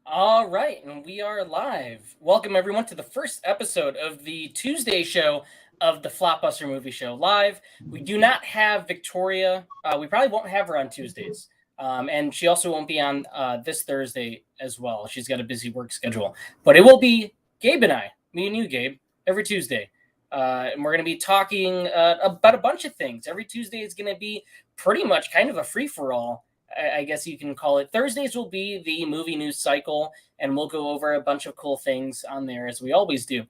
All right, and we are live. Welcome everyone to the first episode of the Tuesday show of the Flopbuster Movie Show live. We do not have Victoria. We probably won't have her on Tuesdays, and she also won't be on this Thursday as well. She's got a busy work schedule, but it will be Gabe and I, me and you, Gabe, every Tuesday, and we're going to be talking about a bunch of things. Every Tuesday is going to be pretty much kind of a free for all. I guess you can call it. Thursdays will be the movie news cycle, and we'll go over a bunch of cool things on there as we always do.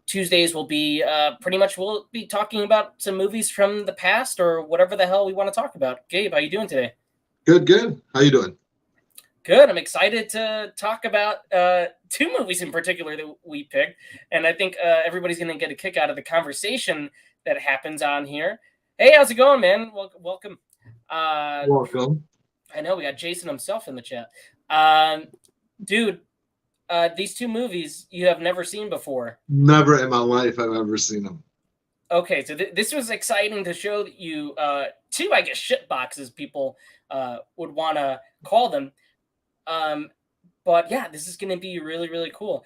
Tuesdays will be pretty much we'll be talking about some movies from the past or whatever the hell we want to talk about. Gabe, how you doing today? Good. How you doing? Good. I'm excited to talk about two movies in particular that we picked, and I think everybody's going to get a kick out of the conversation that happens on here. Hey, how's it going, man? Welcome. Welcome. I know we got Jason himself in the chat. Dude, these two movies you have never seen before. Never in my life have I ever seen them. Okay, so this was exciting to show you two, I guess, shit boxes people would want to call them. But yeah, this is going to be really, really cool.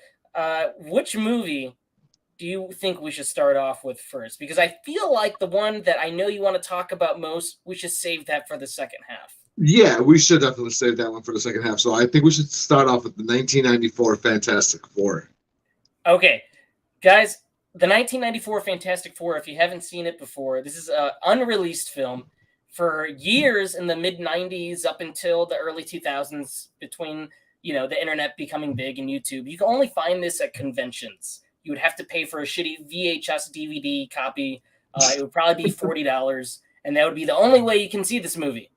Which movie do you think we should start off with first? Because I feel like the one that I know you want to talk about most, we should save that for the second half. Yeah, we should definitely save that one for the second half. So I think we should start off with the 1994 Fantastic Four. Okay, guys, the 1994 Fantastic Four, if you haven't seen it before, this is an unreleased film for years in the mid-90s up until the early 2000s, between, the internet becoming big and YouTube. You can only find this at conventions. You would have to pay for a shitty VHS DVD copy. It would probably be $40, and that would be the only way you can see this movie.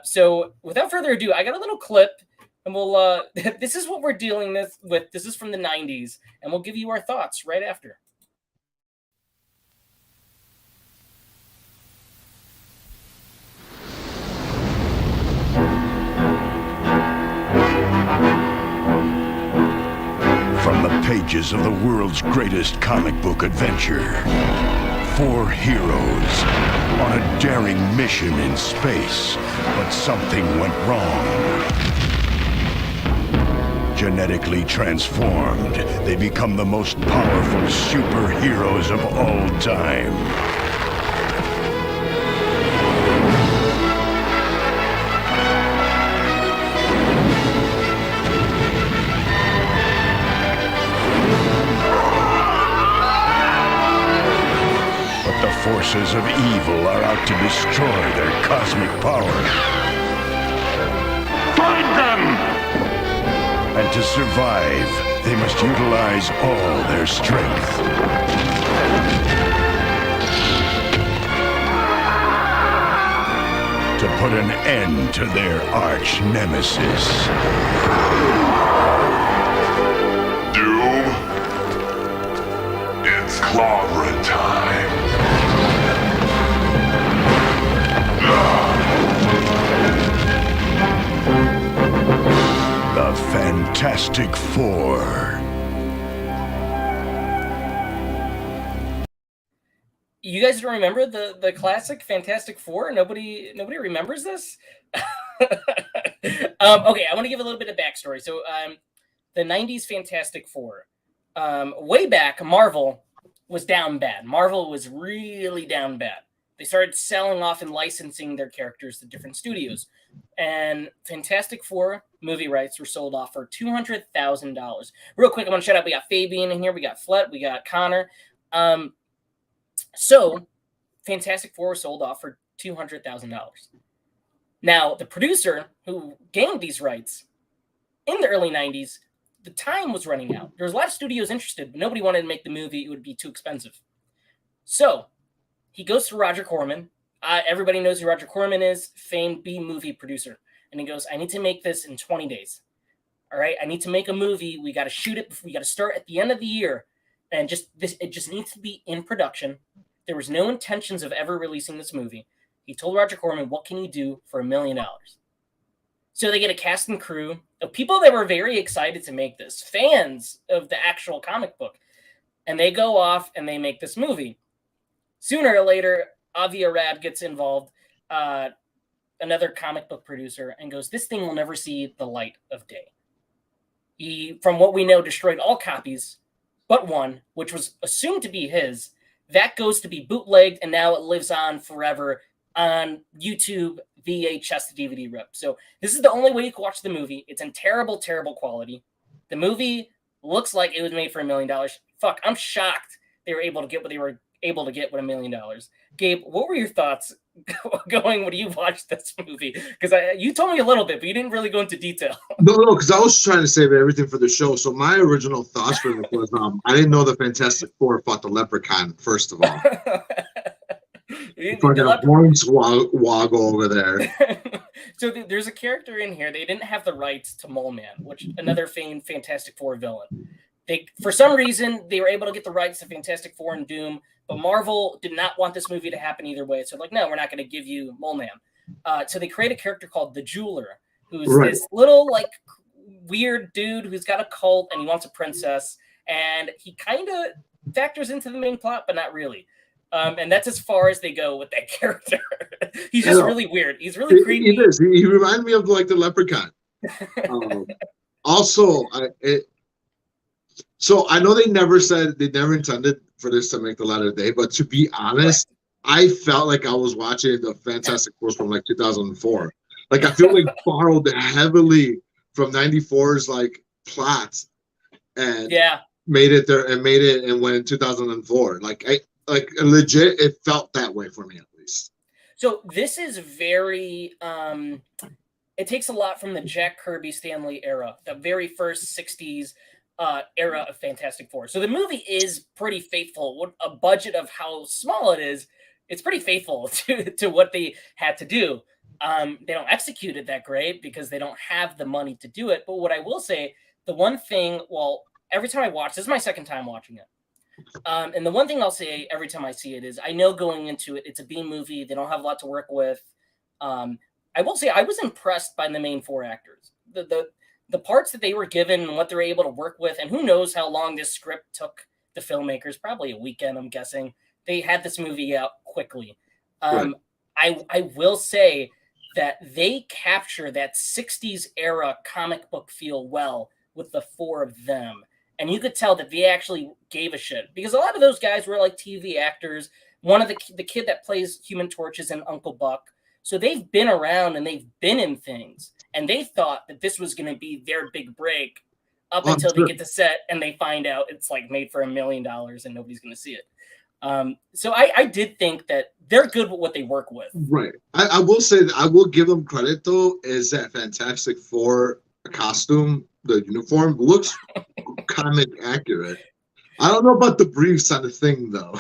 So without further ado, I got a little clip, and we'll this is what we're dealing with. This is from the 90s, and we'll give you our thoughts right after. From the pages of the world's greatest comic book adventure, four heroes on a daring mission in space, but something went wrong. Genetically transformed, they become the most powerful superheroes of all time. Forces of evil are out to destroy their cosmic power. Find them! And to survive, they must utilize all their strength. To put an end to their arch nemesis. Doom, it's clobbering time. The Fantastic Four. You guys don't remember the classic Fantastic Four? Nobody remembers this? Okay, I want to give a little bit of backstory. So the 90s Fantastic Four. Way back, Marvel was down bad. Marvel was really down bad. They started selling off and licensing their characters to different studios. And Fantastic Four movie rights were sold off for $200,000. Real quick, I want to shout out, we got Fabian in here, we got Flet, we got Connor. So Fantastic Four was sold off for $200,000. Now, the producer who gained these rights in the early 90s, the time was running out. There was a lot of studios interested, but nobody wanted to make the movie. It would be too expensive. So he goes to Roger Corman. Everybody knows who Roger Corman is, famed B-movie producer. And he goes, I need to make this in 20 days. All right, I need to make a movie. We got to shoot it. We got to start at the end of the year. And it just needs to be in production. There was no intentions of ever releasing this movie. He told Roger Corman, what can you do for $1 million? So they get a cast and crew of people that were very excited to make this, fans of the actual comic book. And they go off and they make this movie. Sooner or later, Avi Arad gets involved, another comic book producer, and goes, this thing will never see the light of day. He, from what we know, destroyed all copies but one, which was assumed to be his. That goes to be bootlegged, and now it lives on forever on YouTube, VHS to DVD rip. So this is the only way you can watch the movie. It's in terrible, terrible quality. The movie looks like it was made for $1 million. Fuck, I'm shocked they were able to get what they were able to get with $1 million. Gabe, what were your thoughts going when you watched this movie? Because you told me a little bit, but you didn't really go into detail. No, because I was trying to save everything for the show. So my original thoughts for it was, I didn't know the Fantastic Four fought the Leprechaun, first of all. Fucking hornswoggle over there. So there's a character in here. They didn't have the rights to Mole Man, which another famed Fantastic Four villain. They, for some reason, they were able to get the rights to Fantastic Four and Doom, but Marvel did not want this movie to happen either way. So like, no, we're not going to give you Mole Man. So they create a character called the Jeweler, who's this little like weird dude who's got a cult and he wants a princess, and he kind of factors into the main plot, but not really. And that's as far as they go with that character. He's just really weird. He's really creepy. He is. He reminded me of like the Leprechaun. Also, so I know they never intended for this to make the light of day, but to be honest, I felt like I was watching the Fantastic Four from like 2004. Like I feel like borrowed heavily from 94's like plots and made it there and went in 2004. Like legit, it felt that way for me at least. So this is very it takes a lot from the Jack Kirby Stanley era, the very first 60s era of Fantastic Four. So the movie is pretty faithful. What a budget of how small it is, it's pretty faithful to what they had to do. They don't execute it that great because they don't have the money to do it. But what I will say, the one thing, well, every time I watch, this is my second time watching it. And the one thing I'll say every time I see it is I know going into it, it's a B movie. They don't have a lot to work with. I will say I was impressed by the main four actors. The parts that they were given and what they were able to work with, and who knows how long this script took the filmmakers, probably a weekend, I'm guessing. They had this movie out quickly. I will say that they capture that 60s era comic book feel well with the four of them. And you could tell that they actually gave a shit because a lot of those guys were like TV actors. One of the kid that plays Human Torch is in Uncle Buck. So they've been around and they've been in things. And they thought that this was going to be their big break up until they get to set and they find out it's like made for $1 million and nobody's going to see it. So I did think that they're good with what they work with. Right. I will say that I will give them credit though, is that Fantastic Four costume, the uniform looks comic accurate. I don't know about the briefs on the Thing though.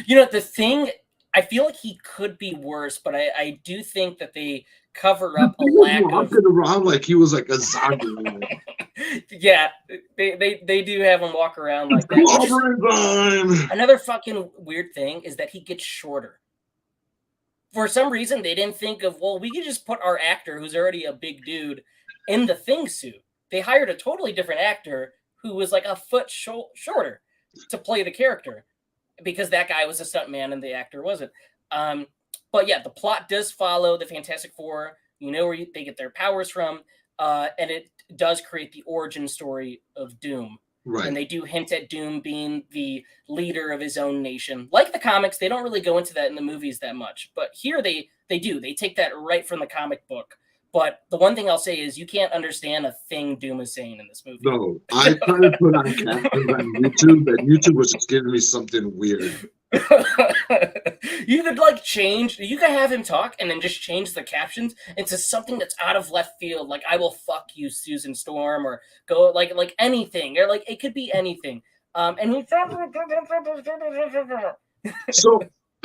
You know, the Thing, I feel like he could be worse, but I do think that they cover up a lack of walking around like he was like a zombie. Yeah, they do have him walk around like that. Another fucking weird thing is that he gets shorter. For some reason, they didn't think of, well, we could just put our actor, who's already a big dude, in the Thing suit. They hired a totally different actor who was like a foot shorter to play the character because that guy was a stuntman and the actor wasn't. But yeah, the plot does follow the Fantastic Four. You know where they get their powers from. And it does create the origin story of Doom. Right. And they do hint at Doom being the leader of his own nation. Like the comics, they don't really go into that in the movies that much. But here they do. They take that right from the comic book. But the one thing I'll say is you can't understand a thing Doom is saying in this movie. No, I tried to put on captions on YouTube, and YouTube was just giving me something weird. You could like change, you could have him talk and then just change the captions into something that's out of left field, like "I will fuck you, Susan Storm," or go like anything, or like it could be anything. And he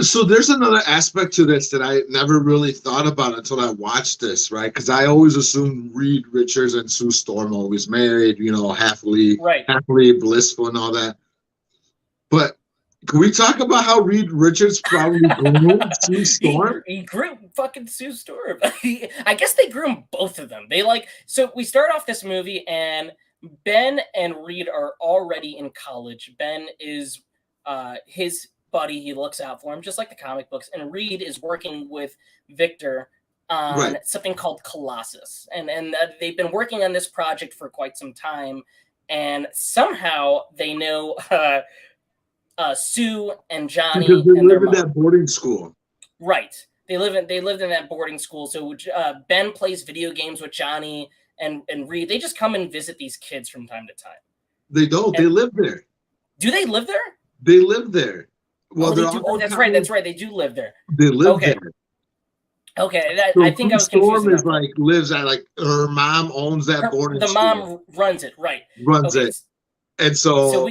So there's another aspect to this that I never really thought about until I watched this, right? Because I always assumed Reed Richards and Sue Storm always married, you know, happily blissful and all that. But can we talk about how Reed Richards probably groomed Sue Storm? He groomed fucking Sue Storm. I guess they groomed both of them. So we start off this movie and Ben and Reed are already in college. Ben is his buddy. He looks out for him, just like the comic books. And Reed is working with Victor on something called Colossus, and they've been working on this project for quite some time, and somehow they know Sue and Johnny because they and their live in mom. that boarding school. Right. They lived in that boarding school. So Ben plays video games with Johnny and Reed. They just come and visit these kids from time to time. They don't. They live there. Do they live there? They live there. Well, they do. Oh, that's right. That's right. They do live there. They live there. Okay. So I think I was confused. Storm is like lives at like her mom owns that boarding school. The mom runs it, right? Runs it, and so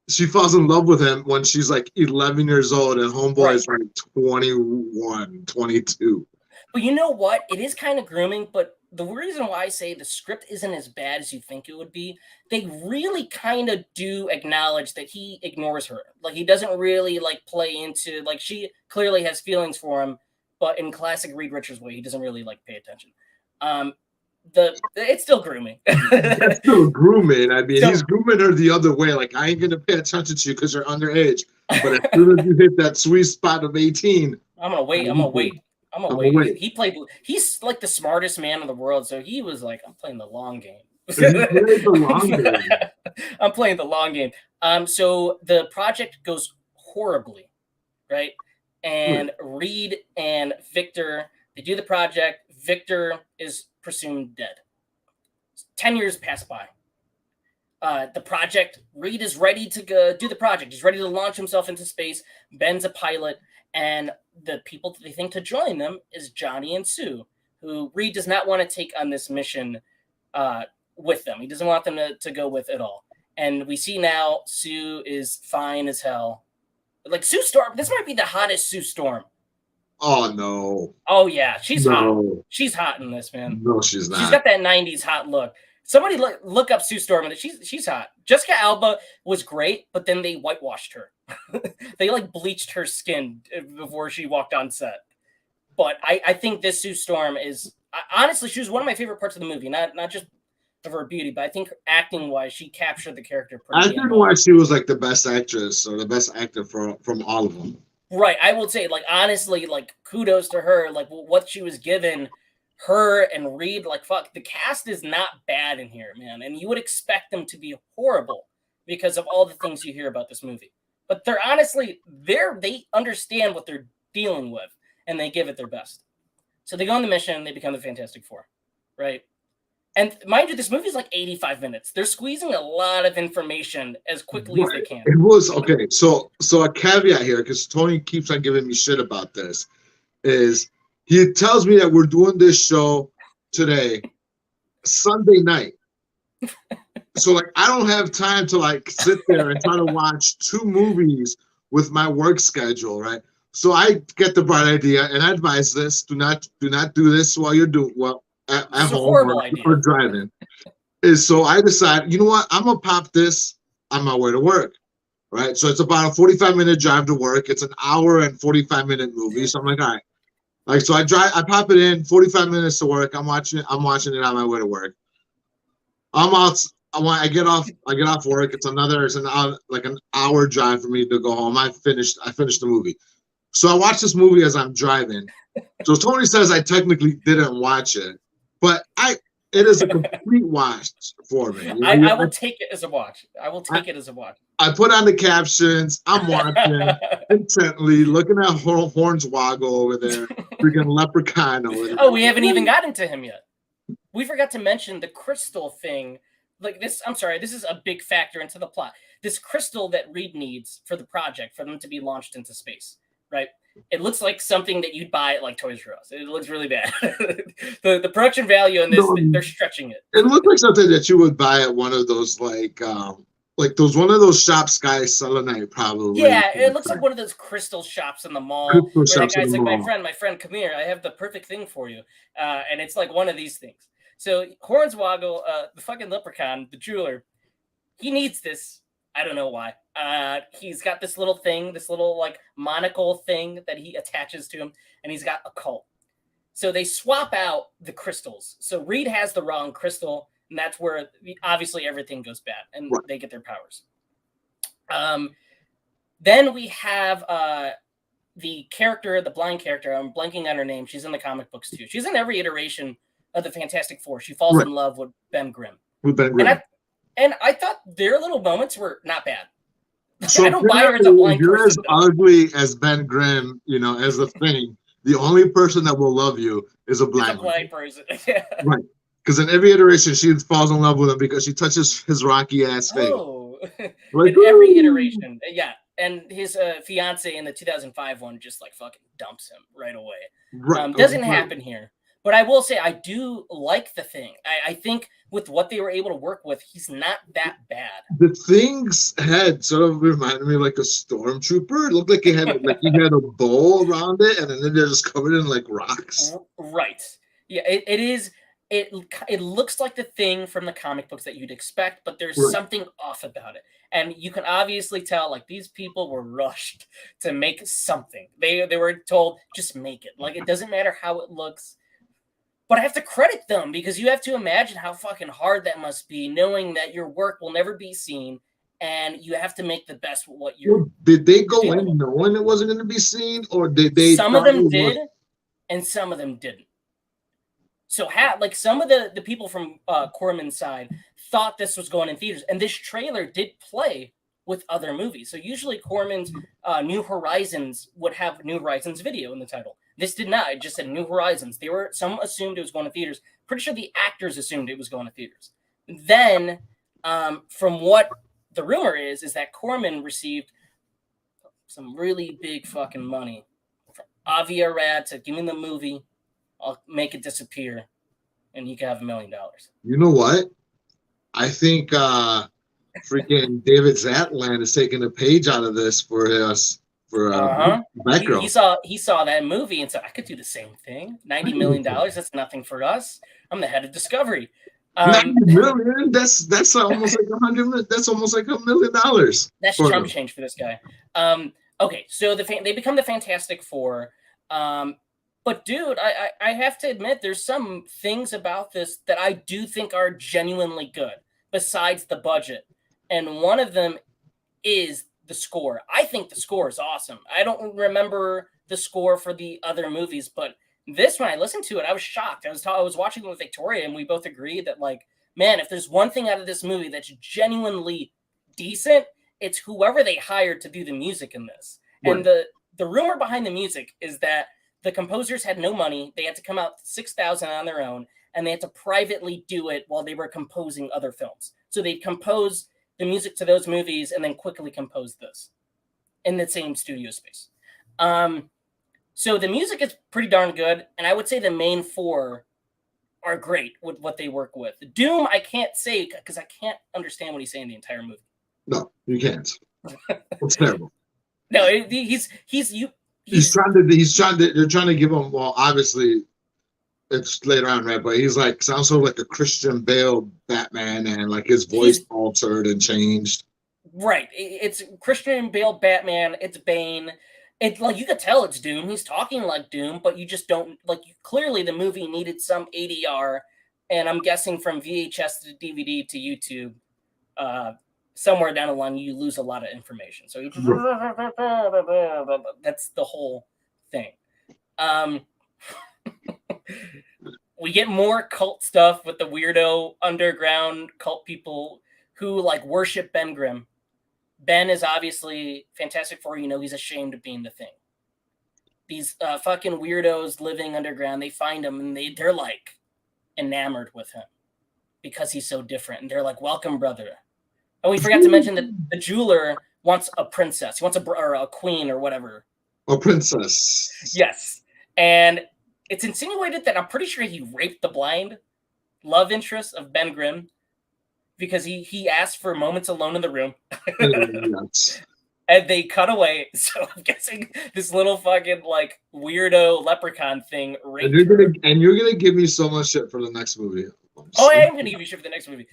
she falls in love with him when she's like 11 years old, and homeboy is like 21, 22. But you know what? It is kind of grooming, but the reason why I say the script isn't as bad as you think it would be, they really kind of do acknowledge that he ignores her. Like, he doesn't really like play into, like, she clearly has feelings for him, but in classic Reed Richards way, he doesn't really like pay attention. It's still grooming. It's still grooming. I mean, he's grooming her the other way. Like, I ain't gonna pay attention to you because you're underage. But as soon as you hit that sweet spot of 18, I'm gonna wait. He's like the smartest man in the world, so he was like, I'm playing the long game. I'm playing the long game. So the project goes horribly, right? And Reed and Victor, they do the project. Victor is presumed dead. 10 years pass by. The project, Reed is ready to go do the project. He's ready to launch himself into space. Ben's a pilot, and the people that they think to join them is Johnny and Sue, who Reed does not want to take on this mission with them. He doesn't want them to go with at all. And we see now Sue is fine as hell. Like, Sue Storm, this might be the hottest Sue Storm. Oh, no. Oh, yeah. She's hot. She's hot in this, man. No, she's not. She's got that 90s hot look. Somebody look up Sue Storm, and she's hot. Jessica Alba was great, but then they whitewashed her. They, like, bleached her skin before she walked on set. But I think this Sue Storm is... honestly, she was one of my favorite parts of the movie. Not just of her beauty, but I think acting-wise, she captured the character pretty well. Acting-wise, she was, like, the best actress or the best actor from all of them. Right. I would say, like, honestly, like, kudos to her. Like, what she was given, her and Reed, like, fuck, the cast is not bad in here, man. And you would expect them to be horrible because of all the things you hear about this movie. But they're honestly, they understand what they're dealing with, and they give it their best. So they go on the mission, and they become the Fantastic Four, right? And mind you, this movie is like 85 minutes. They're squeezing a lot of information as quickly as they can. It was, okay, so a caveat here, because Tony keeps on giving me shit about this, is he tells me that we're doing this show today, Sunday night. So, like, I don't have time to, like, sit there and try to watch 2 movies with my work schedule, right? So I get the bright idea, and I advise this: do not do this while you're at home or driving. So I decide, you know what? I'm gonna pop this on my way to work, right? So it's about a 45-minute drive to work. It's an hour and 45-minute movie. So I'm like, all right. Like, so I pop it in, 45 minutes to work. I'm watching it on my way to work. I'm out. I get off work. It's an hour drive for me to go home. I finished the movie. So I watched this movie as I'm driving. So Tony says I technically didn't watch it, but it is a complete watch for me. I will take it as a watch. I put on the captions. I'm watching intently, looking at Hornswoggle over there, freaking Leprechaun over there. Oh, we haven't even gotten to him yet. We forgot to mention the crystal thing. Like this, I'm sorry, this is a big factor into the plot. This crystal that Reed needs for the project, for them to be launched into space, right? It looks like something that you'd buy at like Toys R Us. It looks really bad. the production value in this, they're stretching it. It looks like something that you would buy at one of those one of those shops guys selenite probably. Yeah, it looks like one of those crystal shops in the mall. Where that guy's like, my friend, come here. I have the perfect thing for you. And it's like one of these things. So Hornswoggle, the fucking leprechaun, the jeweler, he needs this. I don't know why. He's got this little thing, this little like monocle thing that he attaches to him, and he's got a cult. So they swap out the crystals. So Reed has the wrong crystal, and that's where obviously everything goes bad, and they get their powers. Then we have the character, the blind character, I'm blanking on her name. She's in the comic books too. She's in every iteration of the Fantastic Four. She falls in love with Ben Grimm. With Ben Grimm. And I thought their little moments were not bad. So I don't buy her as a blind if you're person. as ugly as Ben Grimm, as a thing, the only person that will love you is a blind person. Right. Because in every iteration, she falls in love with him because she touches his rocky ass face. Oh, Like, in every iteration, yeah. And his fiance in the 2005 one just like fucking dumps him right away. Right. Doesn't happen here. But I will say I do like the Thing. I think with what they were able to work with, he's not that bad. The Thing's head sort of reminded me like a stormtrooper. It looked like he had a bow around it, and then they're just covered in like rocks. Right. Yeah, it is. It looks like the Thing from the comic books that you'd expect, but there's something off about it. And you can obviously tell, like, these people were rushed to make something. They were told, just make it. Like, it doesn't matter how it looks. But I have to credit them because you have to imagine how fucking hard that must be, knowing that your work will never be seen, and you have to make the best with what you're. Did they go in knowing it wasn't going to be seen, or did they? Some of them did, and some of them didn't. So, like some of the people from Corman's side thought this was going in theaters, and this trailer did play with other movies. So usually Corman's New Horizons would have New Horizons video in the title. This did not. It just said New Horizons. Some assumed it was going to theaters. Pretty sure the actors assumed it was going to theaters. Then, from what the rumor is that Corman received some really big fucking money from Avi Arad to give me the movie. I'll make it disappear, and you can have $1 million. You know what? I think freaking David Zatland is taking a page out of this for us. Background. He saw that movie and said, I could do the same thing. $90 million, that's nothing for us. I'm the head of Discovery. $90 million? That's almost like $100. That's almost like $1 million. That's chump change for this guy. Okay, so they become the Fantastic Four. But dude, I have to admit, there's some things about this that I do think are genuinely good, besides the budget. And one of them is the score. I think the score is awesome. I don't remember the score for the other movies, but this, when I listened to it, I was shocked. I was watching it with Victoria, and we both agreed that, like, man, if there's one thing out of this movie that's genuinely decent, it's whoever they hired to do the music in this. Right. And the rumor behind the music is that the composers had no money. They had to come out $6,000 on their own, and they had to privately do it while they were composing other films. So they'd compose the music to those movies and then quickly compose this in the same studio space. So the music is pretty darn good, and I would say the main four are great with what they work with. Doom, I can't say because I can't understand what he's saying the entire movie. No, you can't. It's terrible. No, He's trying to. They're trying to give him. Well, obviously, it's later on, right? But he's like sounds sort of like a Christian Bale Batman, and like his voice altered and changed. Right. It's Christian Bale Batman. It's Bane. It's like you could tell it's Doom. He's talking like Doom, but you just don't like. Clearly, the movie needed some ADR, and I'm guessing from VHS to DVD to YouTube. Somewhere down the line, you lose a lot of information. So that's the whole thing. We get more cult stuff with the weirdo underground cult people who like worship Ben Grimm. Ben is obviously Fantastic Four. He's ashamed of being the Thing. These fucking weirdos living underground, they find him and they're like enamored with him because he's so different. And they're like, welcome, brother. Oh, we forgot to mention that the jeweler wants a princess. He wants a queen or whatever. A princess. Yes. And it's insinuated that I'm pretty sure he raped the blind love interest of Ben Grimm because he asked for moments alone in the room. Yes. And they cut away. So I'm guessing this little fucking like weirdo leprechaun thing raped and you're gonna give me so much shit for the next movie. Oh, I am gonna give you shit for the next movie.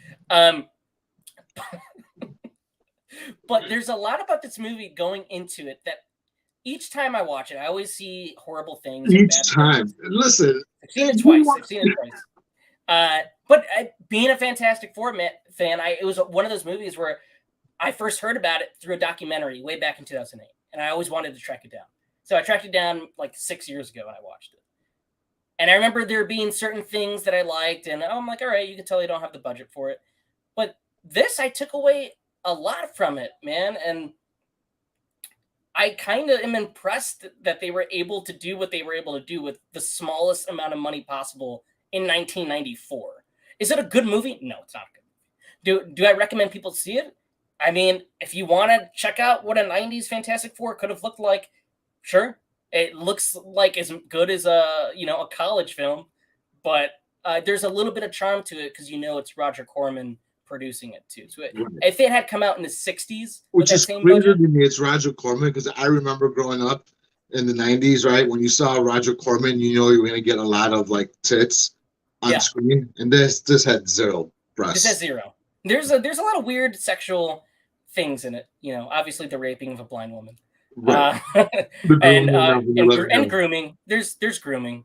But there's a lot about this movie going into it that each time I watch it, I always see horrible things. Each time. Listen. I've seen it twice. But being a Fantastic Four fan, it was one of those movies where I first heard about it through a documentary way back in 2008. And I always wanted to track it down. So I tracked it down like 6 years ago and I watched it. And I remember there being certain things that I liked, and I'm like, all right, you can tell they don't have the budget for it. But this, I took away a lot from it, man. And I kind of am impressed that they were able to do what they were able to do with the smallest amount of money possible in 1994. Is it a good movie? No, it's not good. Do I recommend people see it? I mean, if you want to check out what a 90s Fantastic Four could have looked like, sure. It looks like as good as a college film, but there's a little bit of charm to it because it's Roger Corman producing it too. So if it had come out in the 60s, which is crazy to me, it's Roger Corman, because I remember growing up in the 90s, right? When you saw Roger Corman, you know you're going to get a lot of like tits on screen, and this had zero breasts. This has zero. There's a lot of weird sexual things in it. Obviously the raping of a blind woman. Right. And grooming. There's grooming.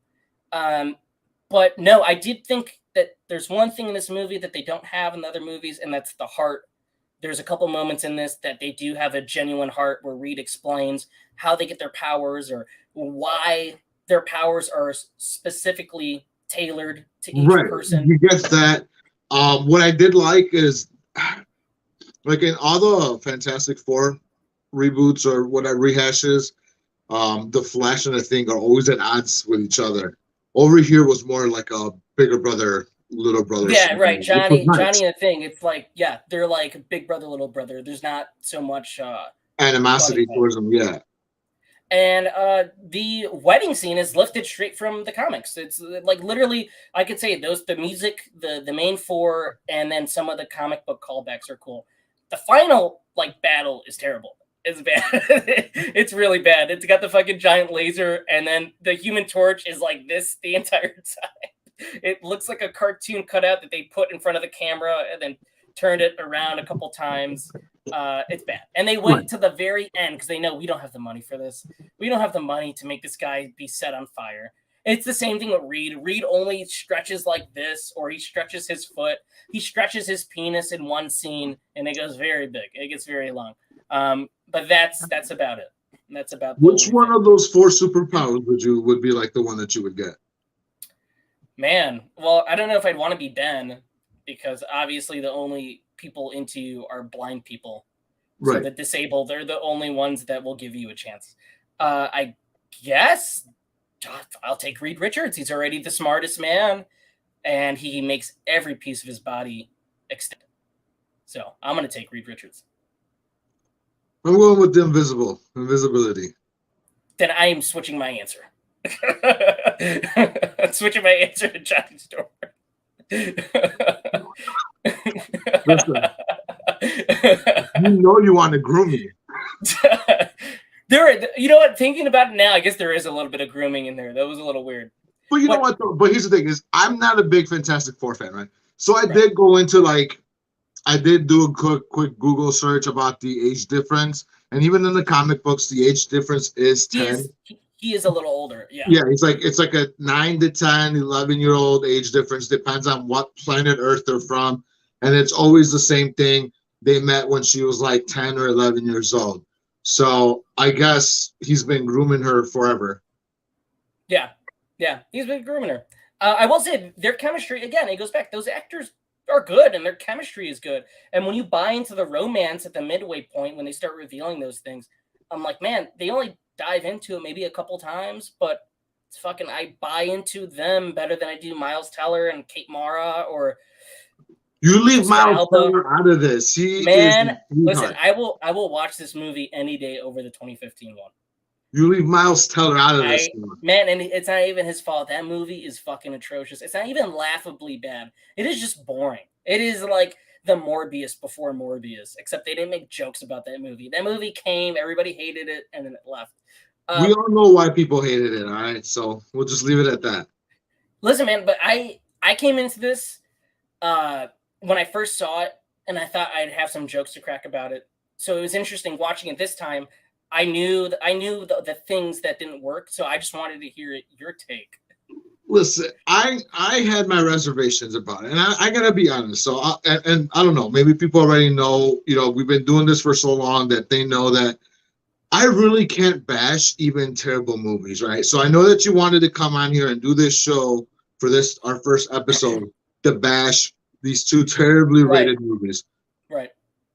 But no, I did think that there's one thing in this movie that they don't have in the other movies, and that's the heart. There's a couple moments in this that they do have a genuine heart where Reed explains how they get their powers or why their powers are specifically tailored to each person. You get that. What I did like is, like in all the Fantastic Four reboots or whatever rehashes, the Flash and the Thing are always at odds with each other. Over here was more like a bigger brother, little brother. Yeah, right. Johnny and the Thing. It's like, they're like big brother, little brother. There's not so much animosity towards them. Yeah. And the wedding scene is lifted straight from the comics. It's like literally, I could say the music, the main four, and then some of the comic book callbacks are cool. The final battle is terrible. It's bad. It's really bad. It's got the fucking giant laser, and then the Human Torch is like this the entire time. It looks like a cartoon cutout that they put in front of the camera and then turned it around a couple times. It's bad. And they went to the very end because they know we don't have the money for this. We don't have the money to make this guy be set on fire. It's the same thing with Reed. Reed only stretches like this, or he stretches his foot. He stretches his penis in one scene, and it goes very big. It gets very long. But that's about it. And that's about which one of those four superpowers would be like the one that you would get? Man, well, I don't know if I'd want to be Ben, because obviously the only people into you are blind people. So the disabled, they're the only ones that will give you a chance. I guess I'll take Reed Richards. He's already the smartest man, and he makes every piece of his body extend. So I'm going to take Reed Richards. I'm going with the invisibility. Then I am switching my answer. I'm switching my answer to Johnny Storm. Listen, you want to groom me. You know what? Thinking about it now, I guess there is a little bit of grooming in there. That was a little weird. But you know what? But here's the thing: is I'm not a big Fantastic Four fan, right? So I did go into I did do a quick Google search about the age difference, and even in the comic books, the age difference is 10. He is a little older. Yeah. Yeah, it's like a 9 to 10, 11-year-old age difference. Depends on what planet Earth they're from, and it's always the same thing. They met when she was like 10 or 11 years old. So I guess he's been grooming her forever. Yeah, he's been grooming her. I will say their chemistry, again, it goes back. Those actors are good, and their chemistry is good. And when you buy into the romance at the midway point, when they start revealing those things, I'm like, man, they only dive into it maybe a couple times, but it's fucking, I buy into them better than I do Miles Teller and Kate Mara or. You leave Miles Teller out of this. Listen, I will watch this movie any day over the 2015 one. You leave Miles Teller out of this. Man, and it's not even his fault. That movie is fucking atrocious. It's not even laughably bad. It is just boring. It is like the Morbius before Morbius, except they didn't make jokes about that movie. That movie came, everybody hated it, and then it left. We all know why people hated it, all right? So we'll just leave it at that. Listen, man, but I came into this when I first saw it, and I thought I'd have some jokes to crack about it. So it was interesting watching it this time. I knew the things that didn't work, so I just wanted to hear your take. Listen, I had my reservations about it, and I gotta be honest. So, and I don't know, maybe people already know. We've been doing this for so long that they know that I really can't bash even terrible movies, right? So I know that you wanted to come on here and do this show for this, our first episode, to bash these two terribly rated movies. Right.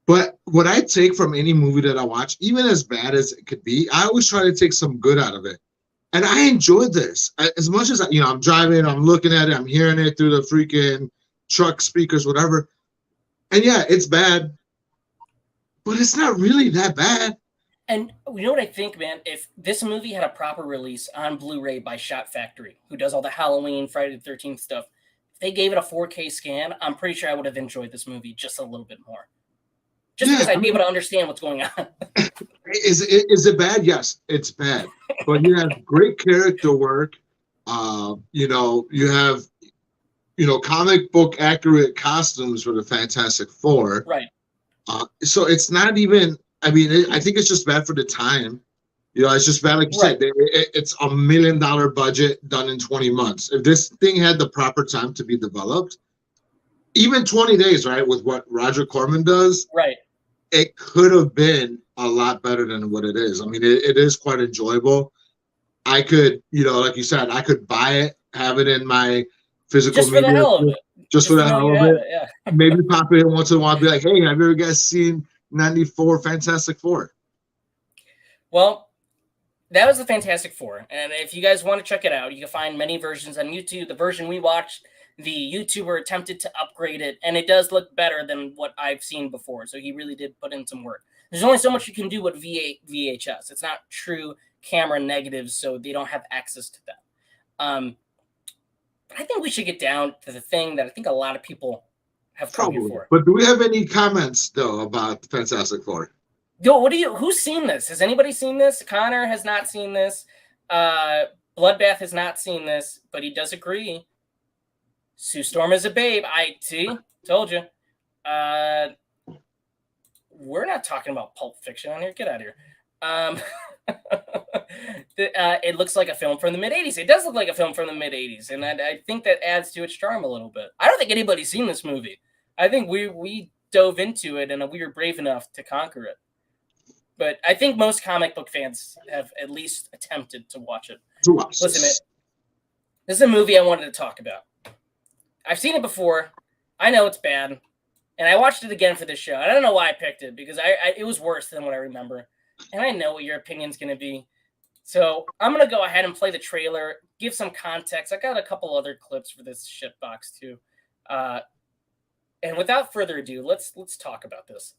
But what I take from any movie that I watch, even as bad as it could be, I always try to take some good out of it. And I enjoyed this. As much as, I'm driving, I'm looking at it, I'm hearing it through the freaking truck speakers, whatever. And yeah, it's bad, but it's not really that bad. And you know what I think, man? If this movie had a proper release on Blu-ray by Shot Factory, who does all the Halloween, Friday the 13th stuff, if they gave it a 4K scan, I'm pretty sure I would have enjoyed this movie just a little bit more. Just because I'd be able to understand what's going on. Is it bad? Yes, it's bad. But you have great character work. You have, comic book accurate costumes for the Fantastic Four. Right. So it's not even, I think it's just bad for the time. It's just bad, like you said, it's $1 million budget done in 20 months. If this thing had the proper time to be developed, even 20 days, right, with what Roger Corman does, right, it could have been a lot better than what it is. It is quite enjoyable. I could, like you said, I could buy it, have it in my physical media. Just for the hell of it. Just for the hell of it. Yeah. Maybe pop it in once in a while and be like, hey, have you ever guys seen 94 Fantastic Four? Well, that was the Fantastic Four. And if you guys want to check it out, you can find many versions on YouTube. The version we watched, the YouTuber attempted to upgrade it, and it does look better than what I've seen before. So he really did put in some work. There's only so much you can do with VHS. It's not true camera negatives, so they don't have access to that. But I think we should get down to the thing that I think a lot of people have come here for. But do we have any comments, though, about Fantastic Four? Yo, who's seen this? Has anybody seen this? Connor has not seen this. Bloodbath has not seen this, but he does agree. Sue Storm is a babe. Told you. We're not talking about Pulp Fiction on here. Get out of here. It looks like a film from the mid-'80s. It does look like a film from the mid-'80s, and I think that adds to its charm a little bit. I don't think anybody's seen this movie. I think we dove into it, and we were brave enough to conquer it. But I think most comic book fans have at least attempted to watch it. Listen, this is a movie I wanted to talk about. I've seen it before. I know it's bad. And I watched it again for this show. I don't know why I picked it, because it was worse than what I remember. And I know what your opinion's going to be. So I'm going to go ahead and play the trailer, give some context. I got a couple other clips for this shitbox too. And without further ado, let's talk about this.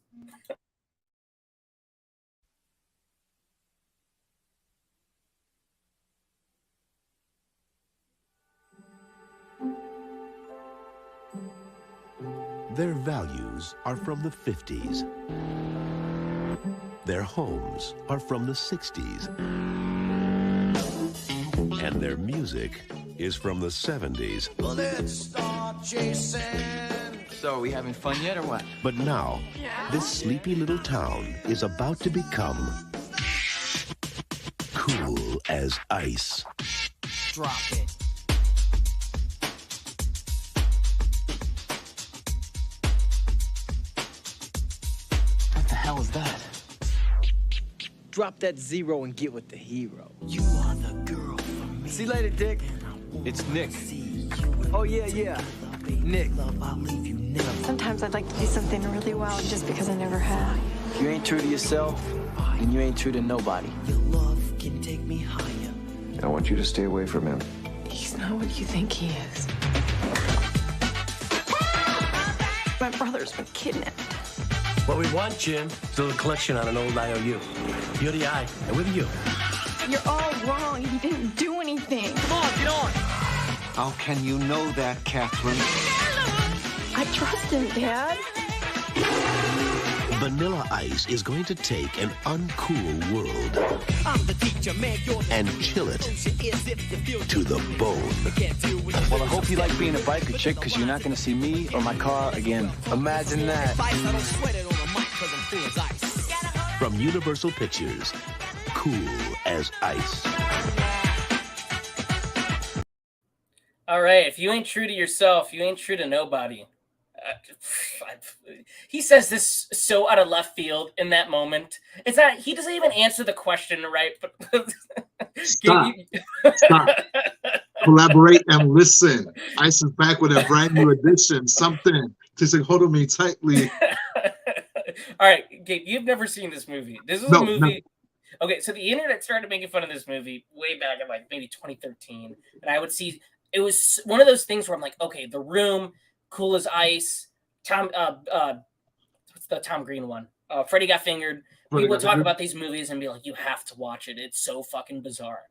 Their values are from the 50s. Their homes are from the 60s. And their music is from the 70s. Well, let's start chasing. So are we having fun yet or what? But now, this sleepy little town is about to become cool as ice. Drop it. What the hell is that? Drop that zero and get with the hero. You are the girl for me. See you later, Dick. It's Nick. Oh, yeah. Nick. Sometimes I'd like to do something really wild just because I never have. If you ain't true to yourself, then you ain't true to nobody. Your love can take me higher. I want you to stay away from him. He's not what you think he is. My brother's been kidnapped. What we want, Jim, is a little collection on an old IOU. You're the I, and we're the you. You're all wrong. He didn't do anything. Come on, get on. How can you know that, Catherine? I trust him, Dad. Vanilla Ice is going to take an uncool world and chill it to the bone. Well, I hope you like being a biker chick, because you're not going to see me or my car again. Imagine that. From Universal Pictures, Cool as Ice. All right, if you ain't true to yourself, you ain't true to nobody. He says this so out of left field in that moment. It's not. He doesn't even answer the question right. But Stop. Stop. Collaborate and listen. Ice is back with a brand new edition. Something to say, hold me tightly. All right, Gabe, you've never seen this movie. This is a movie. No. Okay, so the internet started making fun of this movie way back in like maybe 2013, and I would see it was one of those things where I'm like, okay, The Room, Cool as Ice, what's the Tom Green one? Freddy Got Fingered. We would talk about these movies and be like, you have to watch it. It's so fucking bizarre.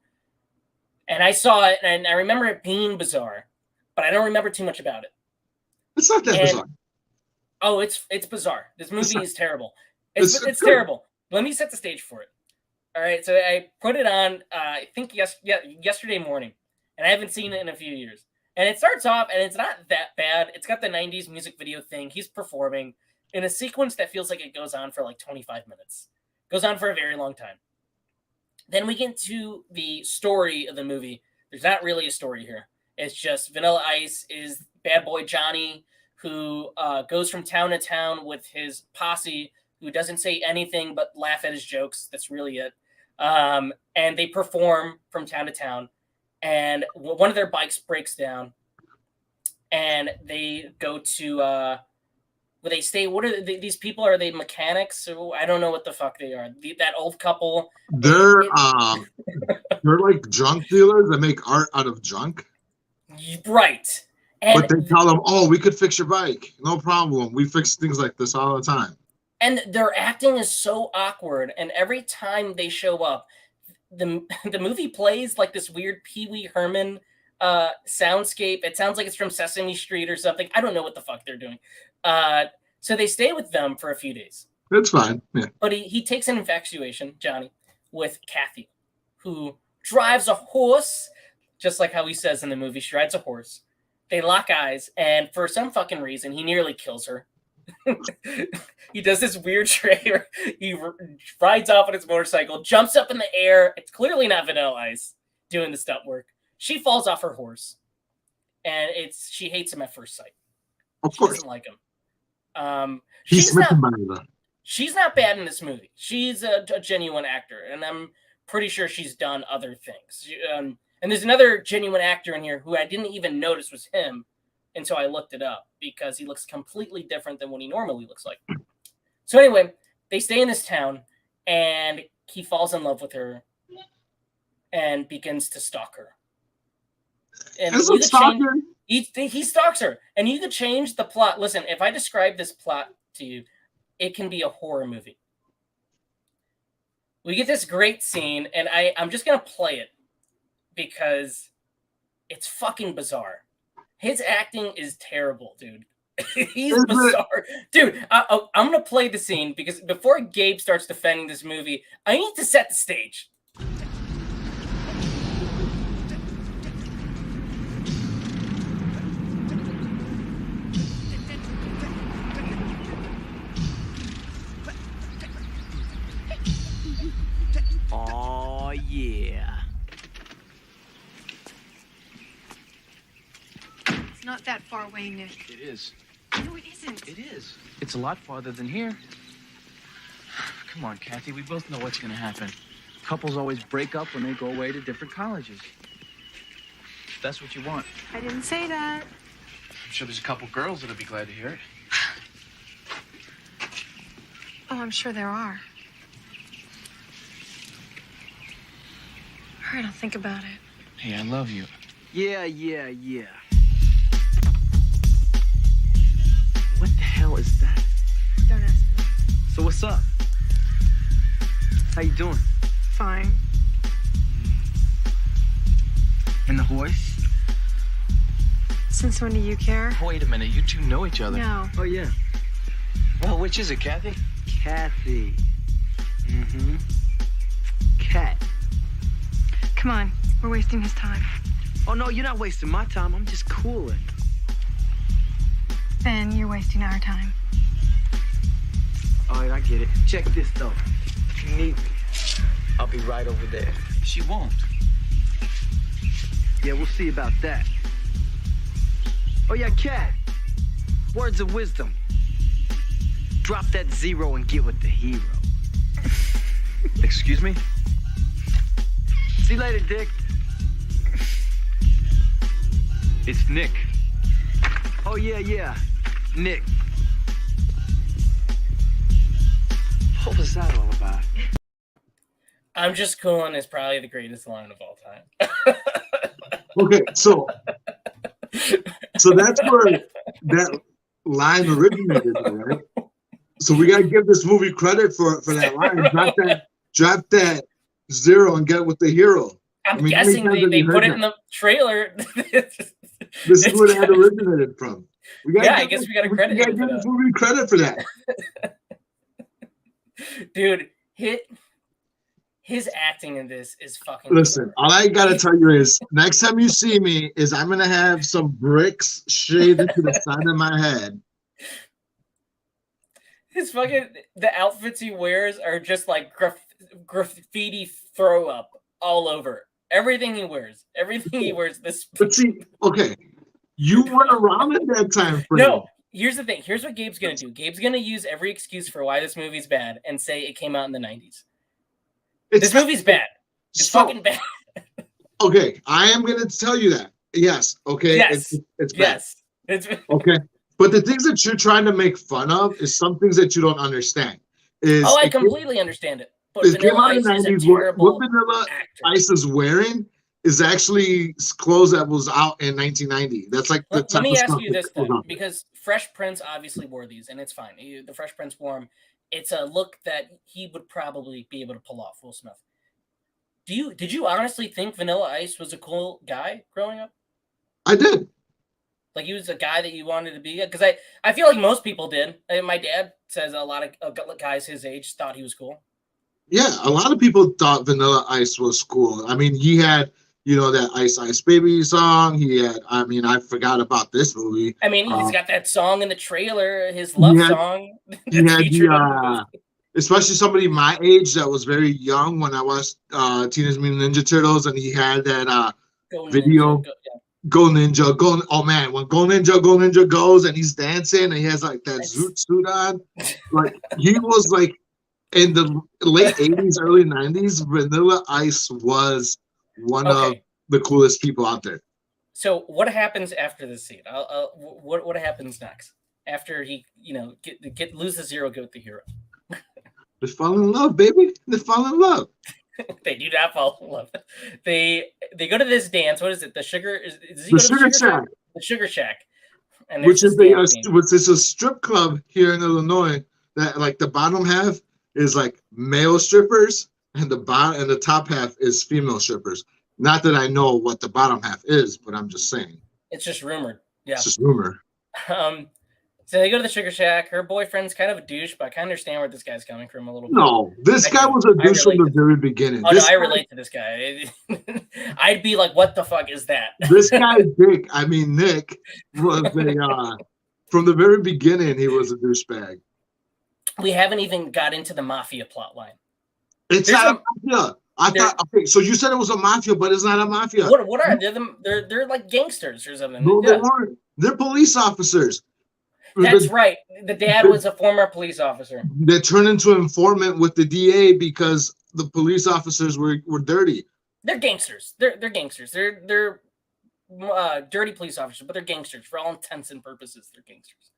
And I saw it, and I remember it being bizarre, but I don't remember too much about it. It's not that bizarre. Oh, it's bizarre. This movie is terrible. It's terrible. Let me set the stage for it. All right, so I put it on, I think yesterday morning, and I haven't seen it in a few years. And it starts off, and it's not that bad. It's got the 90s music video thing. He's performing in a sequence that feels like it goes on for like 25 minutes. Goes on for a very long time. Then we get to the story of the movie. There's not really a story here. It's just Vanilla Ice is bad boy Johnny, who goes from town to town with his posse, who doesn't say anything but laugh at his jokes. That's really it. And they perform from town to town. And one of their bikes breaks down. And they go to... where they stay. What are these people? Are they mechanics? So I don't know what the fuck they are. That old couple. They're like junk dealers that make art out of junk. Right. And but they tell them, "Oh, we could fix your bike. No problem. We fix things like this all the time." And their acting is so awkward. And every time they show up, the movie plays like this weird Pee Wee Herman soundscape. It sounds like it's from Sesame Street or something. I don't know what the fuck they're doing. So they stay with them for a few days. That's fine. Yeah. But he takes an infatuation, Johnny, with Kathy, who drives a horse, just like how he says in the movie. She rides a horse. They lock eyes, and for some fucking reason, he nearly kills her. He does this weird trick where he rides off on his motorcycle, jumps up in the air. It's clearly not Vanilla Ice doing the stunt work. She falls off her horse, and she hates him at first sight. Of course. She doesn't like him. She's not bad in this movie. She's a genuine actor, and I'm pretty sure she's done other things. And there's another genuine actor in here who I didn't even notice was him until I looked it up, because he looks completely different than what he normally looks like. So anyway, they stay in this town, and he falls in love with her and begins to stalk her. And he stalks her, and you could change the plot. Listen, if I describe this plot to you, it can be a horror movie. We get this great scene, and I'm just going to play it because it's fucking bizarre. His acting is terrible, dude. He's bizarre. Dude, I'm going to play the scene because before Gabe starts defending this movie, I need to set the stage. Oh, yeah. It's not that far away, Nick. It is. No, it isn't. It is. It's a lot farther than here. Come on, Kathy. We both know what's going to happen. Couples always break up when they go away to different colleges. If that's what you want. I didn't say that. I'm sure there's a couple girls that'll be glad to hear it. Oh, I'm sure there are. All right, I'll think about it. Hey, I love you. Yeah. What the hell is that? Don't ask me. So what's up? How you doing? Fine. And the horse? Since when do you care? Wait a minute. You two know each other. No. Oh, yeah. Well, which is it, Kathy? Kathy. Mm-hmm. Cat. Come on, we're wasting his time. Oh, no, you're not wasting my time. I'm just cooling. Then you're wasting our time. All right, I get it. Check this, though. If you need me, I'll be right over there. She won't. Yeah, we'll see about that. Oh, yeah, Cat. Words of wisdom. Drop that zero and get with the hero. Excuse me? See you later, Dick. It's Nick. Oh, yeah. Nick. What was that all about? I'm just coolin' is probably the greatest line of all time. Okay, so that's where that line originated, right? So we gotta give this movie credit for that line. Drop that zero and get with the hero. I'm guessing they put it in the trailer. This is where that originated from. I guess we gotta credit him for that. This movie credit for that. Dude, his acting in this is fucking. Listen, all I gotta tell you is next time you see me is I'm gonna have some bricks shaved into the side of my head. His fucking the outfits he wears are just like graffiti throw up all over everything he wears. This. But see, okay, you weren't around at that time frame. No, here's the thing. Here's what Gabe's gonna do. Gabe's gonna use every excuse for why this movie's bad and say it came out in the 90s. This movie's bad. It's fucking bad. Okay, I am gonna tell you that. Yes. Okay. Yes. It's bad. Yes. It's okay. But the things that you're trying to make fun of is some things that you don't understand. I completely understand it. But it Vanilla Ice is a terrible what Vanilla actor. Ice is wearing is actually clothes that was out in 1990. That's like the Let me ask you this then, because Fresh Prince obviously wore these, and it's fine. The Fresh Prince wore them. It's a look that he would probably be able to pull off, Will Smith. Did you honestly think Vanilla Ice was a cool guy growing up? I did. Like he was a guy that you wanted to be? Because I feel like most people did. My dad says a lot of guys his age thought he was cool. Yeah, a lot of people thought Vanilla Ice was cool. I mean, he had, that Ice Ice Baby song. He had, I forgot about this movie. I mean, he's got that song in the trailer, his love song. He had especially somebody my age that was very young when I watched Teenage Mutant Ninja Turtles, and he had that video. Go Ninja, go! Oh man, when Go Ninja goes and he's dancing and he has like that zoot suit on, like he was like in the late 80s, early 90s. Vanilla Ice was one of the coolest people out there. So what happens after this scene? What happens next after he lose the zero, go with the hero? They fall in love, baby. They fall in love. They do not fall in love. They go to this dance. What is it? The Sugar Shack. The Sugar Shack. And which is a strip club here in Illinois that like the bottom half is like male strippers and the top half is female strippers. Not that I know what the bottom half is, but I'm just saying. It's just rumored. Yeah. It's just rumor. So they go to the Sugar Shack. Her boyfriend's kind of a douche, but I can understand where this guy's coming from a little bit. No, this guy was a douche from the very beginning. I relate to this guy. I'd be like, what the fuck is that? This guy, Nick, was from the very beginning, he was a douchebag. We haven't even got into the mafia plot line. It's not a mafia. I thought, okay, so you said it was a mafia, but it's not a mafia. What are they? They're like gangsters or something. No, they weren't. They're police officers. That's right. The dad was a former police officer. They turned into an informant with the DA because the police officers were dirty. They're gangsters. They're gangsters. They're dirty police officers, but they're gangsters for all intents and purposes. They're gangsters.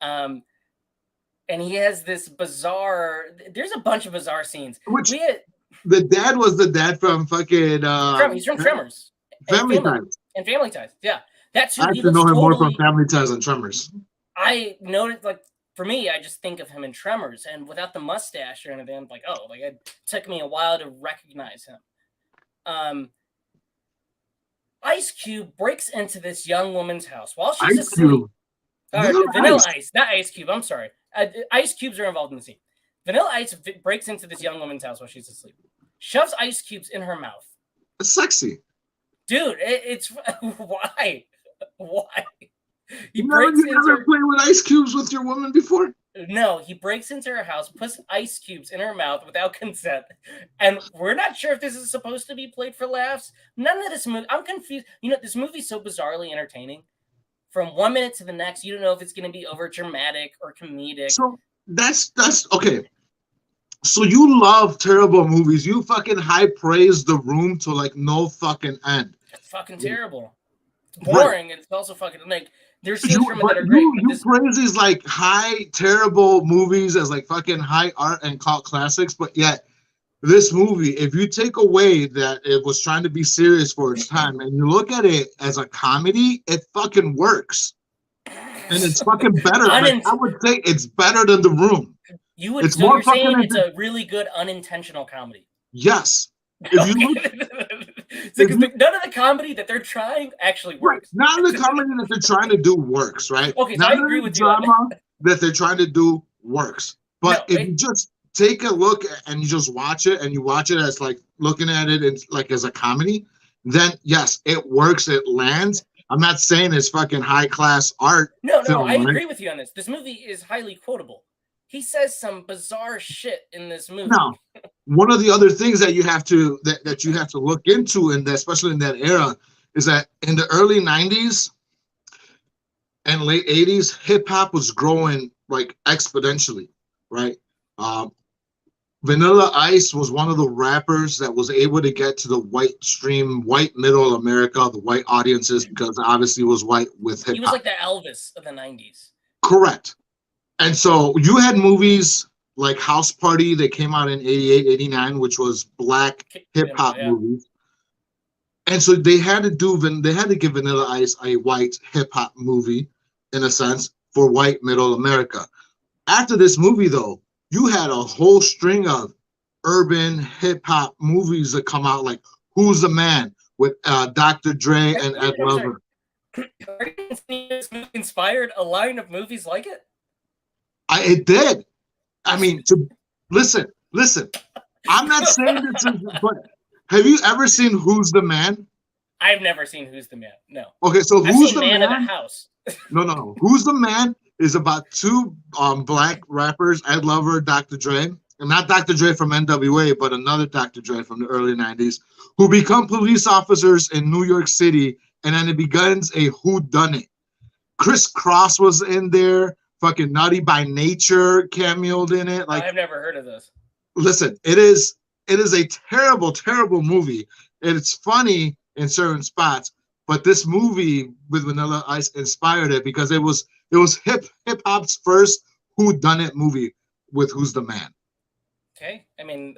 And he has this bizarre. There's a bunch of bizarre scenes. The dad was the dad from fucking. He's from Tremors. Family Ties. And Family Ties. Yeah, that's who I have to know him more from Family Ties and Tremors. I noticed, like, for me, I just think of him in Tremors, and without the mustache or anything, I'm like, oh, like it took me a while to recognize him. Ice Cube breaks into this young woman's house while she's asleep. Vanilla Ice, not Ice Cube. I'm sorry. Ice Cubes are involved in the scene. Vanilla Ice breaks into this young woman's house while she's asleep, shoves ice cubes in her mouth. It's sexy, dude. It's why? You never played with ice cubes with your woman before? No, he breaks into her house, puts ice cubes in her mouth without consent, and we're not sure if this is supposed to be played for laughs. None of this movie. I'm confused. This movie's so bizarrely entertaining. from 1 minute to the next. You don't know if it's going to be over dramatic or comedic. So that's okay. So you love terrible movies. You fucking high praise The Room to like no fucking end. It's fucking terrible. It's boring, and it's also fucking like there's scenes from it that are great. You praise these like high terrible movies as like fucking high art and cult classics, but yet this movie, if you take away that it was trying to be serious for its time and you look at it as a comedy, it fucking works. And it's fucking better. Like, I would say it's better than The Room. You would so you're saying it's a really good unintentional comedy. Yes. If you look, none of the comedy that they're trying actually works. Right. None of the comedy that they're trying to do works, right? Okay, so none I agree with you. Drama that they're trying to do works. But if you just take a look and you just watch it and you watch it as like looking at it and like as a comedy, then yes, it works, it lands. I'm not saying it's fucking high class art. No, I agree with you on this. This movie is highly quotable. He says some bizarre shit in this movie. Now, one of the other things that you have to that you have to look into, and especially in that era, is that in the early 90s and late 80s, hip hop was growing like exponentially, right? Vanilla Ice was one of the rappers that was able to get to the white middle America, the white audiences, because obviously he was white with hip hop. He was like the Elvis of the 90s. Correct. And so you had movies like House Party that came out in 88, 89, which was black hip hop movies. And so they had to give Vanilla Ice a white hip hop movie, in a sense, for white middle America. After this movie, though, you had a whole string of urban hip hop movies that come out, like Who's the Man with Dr. Dre and Ed Lover. Are you saying this movie inspired a line of movies like it? It did. I mean, listen. I'm not saying this, but have you ever seen Who's the Man? I've never seen Who's the Man. No. Okay, so I've Who's seen the Man? Man of the House. No. Who's the Man is about two black rappers, Ed Lover, Dr. Dre, and not Dr. Dre from NWA, but another Dr. Dre from the early 90s, who become police officers in New York City, and then it begins a whodunit. Chris Cross was in there. Fucking Naughty by Nature cameoed in it. Like, I've never heard of this. Listen, it is a terrible, terrible movie. It's funny in certain spots, but this movie with Vanilla Ice inspired it because it was hip hop's first whodunit movie with Who's the Man. Okay, I mean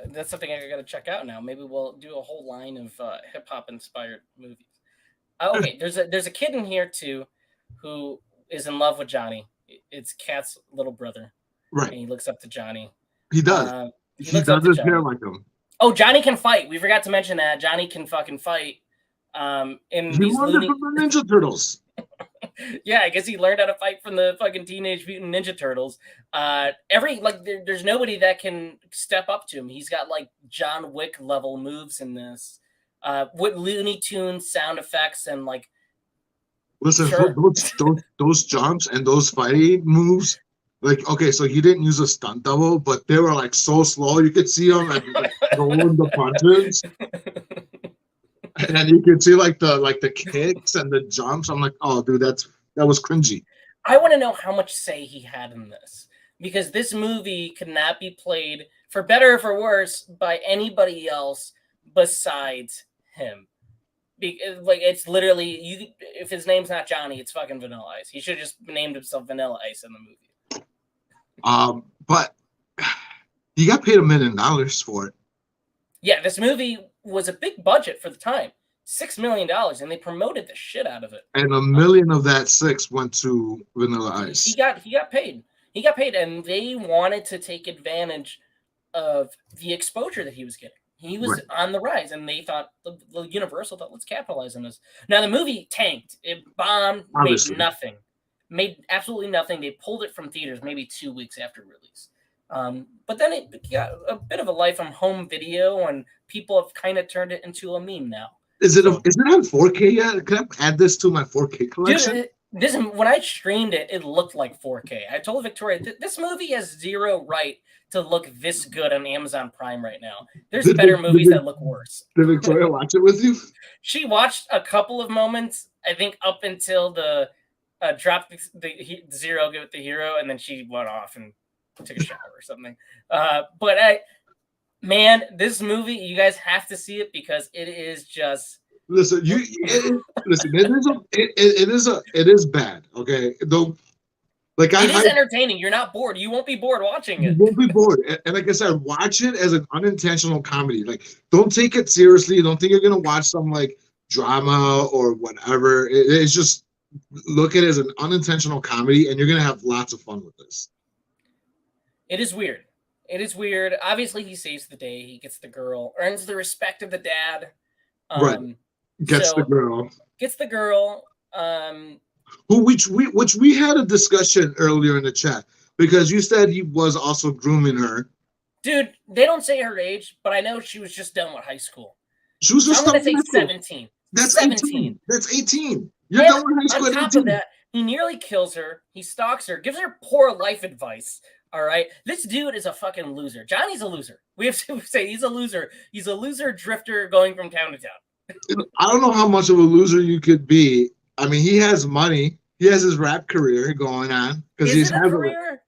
that's something I got to check out now. Maybe we'll do a whole line of hip hop inspired movies. Okay, there's a kid in here too who is in love with Johnny. It's Kat's little brother. Right. And he looks up to Johnny. He does. He does his hair like him. Oh, Johnny can fight. We forgot to mention that. Johnny can fucking fight. He learned it from the Ninja Turtles. Yeah, I guess he learned how to fight from the fucking Teenage Mutant Ninja Turtles. There's nobody that can step up to him. He's got like John Wick level moves in this. With Looney Tunes sound effects and like. Listen, those jumps and those fighting moves, like, okay, so he didn't use a stunt double, but they were like so slow. You could see him like throwing the punches, and then you could see like the kicks and the jumps. I'm like, oh, dude, that was cringy. I want to know how much say he had in this, because this movie could not be played, for better or for worse, by anybody else besides him. Like, it's literally, if his name's not Johnny, it's fucking Vanilla Ice. He should have just named himself Vanilla Ice in the movie. But he got paid $1 million for it. Yeah, this movie was a big budget for the time, $6 million, and they promoted the shit out of it. And $1 million of that 6 went to Vanilla Ice. He got paid. He got paid, and they wanted to take advantage of the exposure that he was getting. He was on the rise, and they thought, the Universal thought, let's capitalize on this. Now, the movie tanked. It bombed, obviously. Made nothing. Made absolutely nothing. They pulled it from theaters maybe 2 weeks after release. But then it got a bit of a life on home video, and people have kind of turned it into a meme now. Is it on 4K yet? Can I add this to my 4K collection? Dude, This when I streamed it, it looked like 4K. I told Victoria this movie has zero right to look this good on Amazon Prime right now. There's better movies that look worse. Did Victoria watch it with you? She watched a couple of moments, I think, up until the drop the zero, give it the hero, and then she went off and took a shower or something. Man, this movie, you guys have to see it because it is just. Listen, it is bad. Okay, though, like it is entertaining. You're not bored. You won't be bored watching it. You won't be bored. And like I said, watch it as an unintentional comedy. Like, don't take it seriously. Don't think you're gonna watch some like drama or whatever. It's just look at it as an unintentional comedy, and you're gonna have lots of fun with this. It is weird. It is weird. Obviously, he saves the day. He gets the girl, earns the respect of the dad. Right. Gets the girl. Gets the girl. Which we had a discussion earlier in the chat because you said he was also grooming her. Dude, they don't say her age, but I know she was just done with high school. She was just I'm gonna say 17. That's 17. 18. That's 18. You're done with high school on at top 18. of that, he nearly kills her. He stalks her, gives her poor life advice. All right, this dude is a fucking loser. Johnny's a loser. We have to say he's a loser. He's a loser drifter going from town to town. I don't know how much of a loser you could be. I mean, he has money. He has his rap career going on because he's having a career.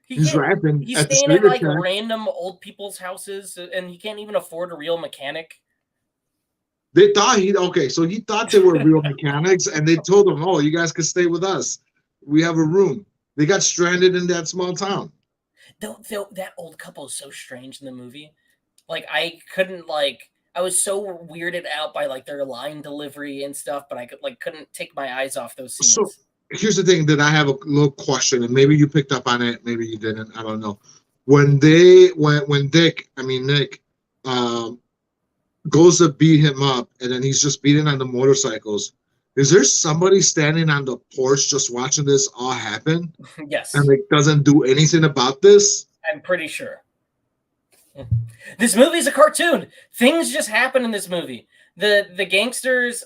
He's rapping. He's staying at like random old people's houses, and he can't even afford a real mechanic. They thought so he thought they were real mechanics, and they told him, "Oh, you guys can stay with us. We have a room." They got stranded in that small town. That old couple is so strange in the movie. Like I was so weirded out by like their line delivery and stuff, but I couldn't take my eyes off those scenes. So here's the thing that I have a little question, and maybe you picked up on it, maybe you didn't. I don't know. When Nick, goes to beat him up, and then he's just beating on the motorcycles. Is there somebody standing on the porch just watching this all happen? Yes. And like doesn't do anything about this? I'm pretty sure. This movie is a cartoon. Things just happen in this movie. The gangsters,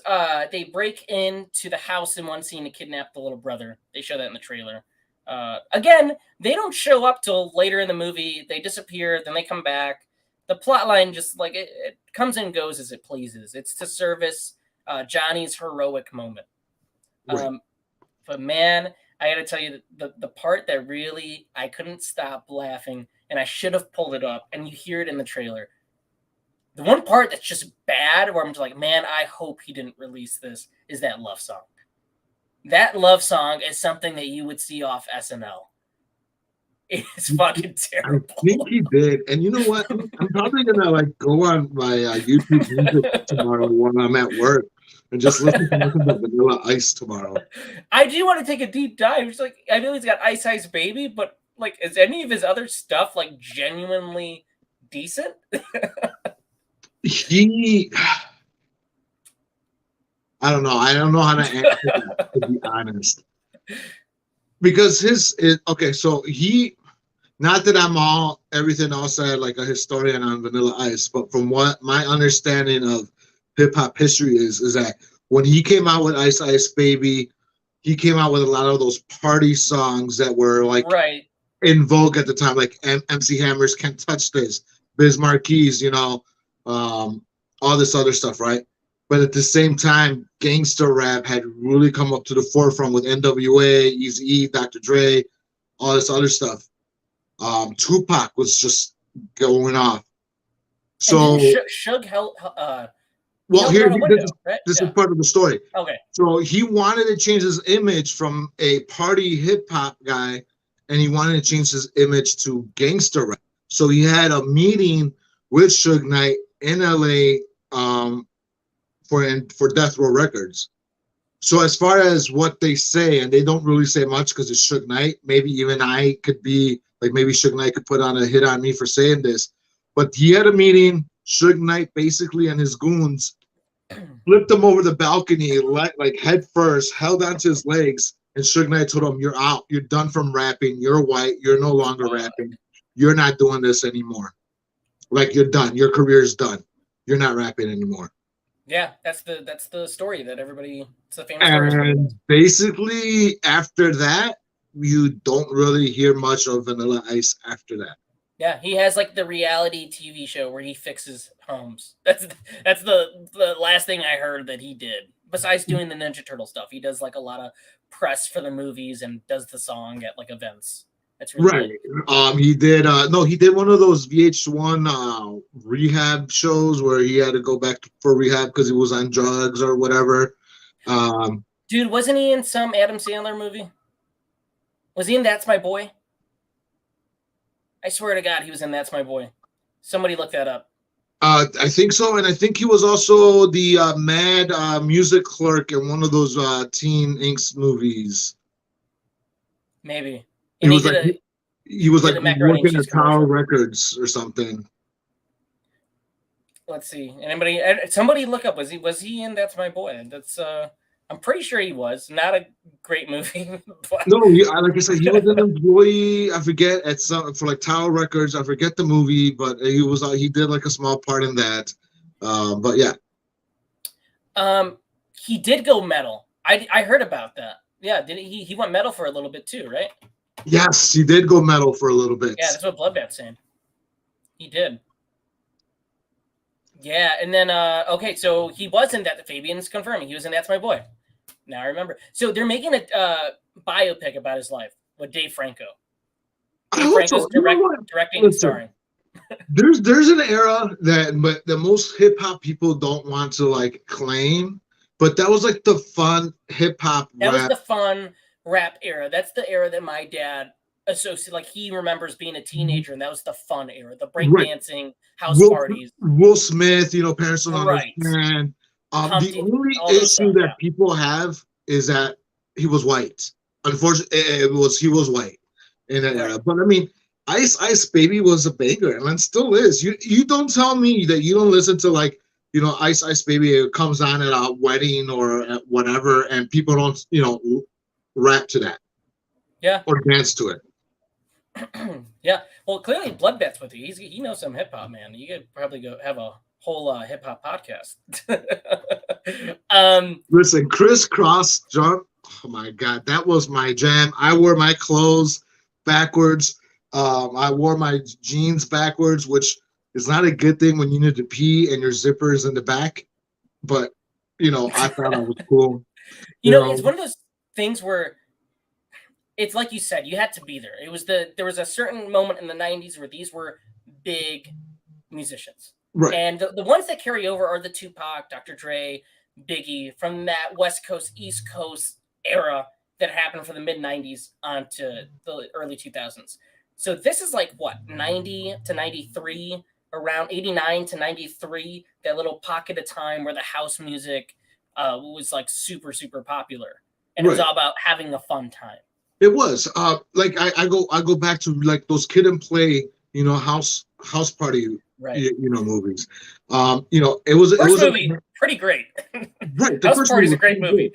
they break into the house in one scene to kidnap the little brother. They show that in the trailer. Again, they don't show up till later in the movie. They disappear, then they come back. The plot line just like it comes and goes as it pleases. It's to service Johnny's heroic moment. Right. But man, I got to tell you, the part that really I couldn't stop laughing, and I should have pulled it up, and you hear it in the trailer. The one part that's just bad, where I'm just like, man, I hope he didn't release this, is that love song. That love song is something that you would see off SNL. It's fucking terrible. I think he did. And you know what? I'm probably going to like go on my YouTube music tomorrow when I'm at work and just listen to Vanilla Ice tomorrow. I do want to take a deep dive. It's like, I know he's got Ice Ice Baby, but like, is any of his other stuff like genuinely decent? I don't know. I don't know how to answer that, to be honest. Because so he, not that I'm everything all said like a historian on Vanilla Ice, but from what my understanding of hip hop history is that when he came out with Ice Ice Baby, he came out with a lot of those party songs that were like in vogue at the time, like MC Hammer's Can't Touch This, Biz Marquis, all this other stuff, right? But at the same time, gangster rap had really come up to the forefront with NWA, Eazy-E, Dr. Dre, all this other stuff. Tupac was just going off. So Suge held. This is part of the story. Okay. So he wanted to change his image from a party hip hop guy, and he wanted to change his image to gangster rap. So he had a meeting with Suge Knight in LA for Death Row Records. So as far as what they say, and they don't really say much because it's Suge Knight, maybe even I could be like, maybe Suge Knight could put on a hit on me for saying this, but he had a meeting. Suge Knight basically and his goons flipped him over the balcony, like head first, held onto his legs, and Suge Knight told him, "You're out. You're done from rapping. You're white. You're no longer rapping. You're not doing this anymore. Like, you're done. Your career's done. You're not rapping anymore." Yeah, that's the story that everybody. It's the famous story. And basically, after that, you don't really hear much of Vanilla Ice after that. Yeah, he has like the reality TV show where he fixes homes. That's the last thing I heard that he did. Besides doing the Ninja Turtle stuff, he does like a lot of press for the movies and does the song at like events. That's really Right. He did he did one of those VH1 rehab shows where he had to go back for rehab because he was on drugs or whatever. Dude, wasn't he in some Adam Sandler movie? Was he in That's My Boy? I swear to God, he was in That's My Boy. Somebody look that up. I think so, and I think he was also the mad music clerk in one of those Teen Inks movies. Maybe. He was like working at Tower Records or something. Let's see. Somebody look up. Was he in That's My Boy? That's I'm pretty sure he was. Not a great movie. But... No, like I said, he was an employee. I forget for like Tower Records. I forget the movie, but he did like a small part in that. But yeah. He did go metal. I heard about that. Yeah, did he went metal for a little bit too, right? Yes, he did go metal for a little bit. Yeah, that's what Bloodbath's saying. He did. Yeah, and then okay, so he was in that. Fabian's confirming he was in That's My Boy. Now I remember. So they're making a biopic about his life with Dave Franco. Dave Franco's directing and starring. There's an era but the most hip hop people don't want to like claim, but that was like the fun hip hop. That was the fun rap era. That's the era that my dad associated. Like he remembers being a teenager, and that was the fun era. The breakdancing, house parties. Will Smith, Parents Don't Right. Understand. The only issue that people have is that he was white. Unfortunately, he was white in that era. But I mean, Ice Baby was a banger and still is. You don't tell me that you don't listen to like Ice Baby comes on at a wedding or at whatever, and people don't rap to that. Yeah. Or dance to it. Yeah. Well, clearly Bloodbath's with you. He knows some hip hop, man. You could probably go have a whole hip hop podcast. Listen, crisscross jump. Oh my God, that was my jam. I wore my clothes backwards. I wore my jeans backwards, which is not a good thing when you need to pee and your zipper is in the back. But I thought it was cool. It's one of those things where it's like you said, you had to be there. There was a certain moment in the 90s where these were big musicians. Right. And the ones that carry over are the Tupac, Dr. Dre, Biggie, from that West Coast, East Coast era that happened from the mid 90s onto the early 2000s. So this is like what, 90 to 93, around 89 to 93, that little pocket of time where the house music was like super, super popular. And it was all about having a fun time. It was like I go back to like those Kid and Play, house party, movies. It was movie, pretty great. Right, the House first Party's a great movie.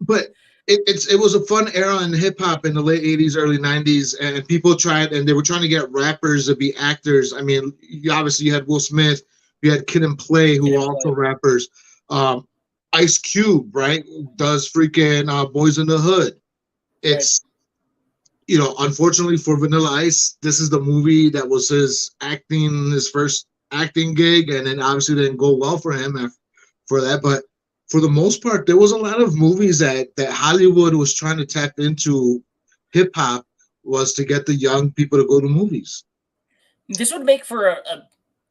But it was a fun era in hip hop in the late 80s, early 90s, and people they were trying to get rappers to be actors. I mean, obviously you had Will Smith, you had Kid and Play, who were also rappers. Ice Cube, right, does freaking Boys in the Hood. It's unfortunately for Vanilla Ice, this is the movie that was his first acting gig, and then obviously didn't go well for him for that. But for the most part, there was a lot of movies that Hollywood was trying to tap into hip hop, was to get the young people to go to movies. This would make for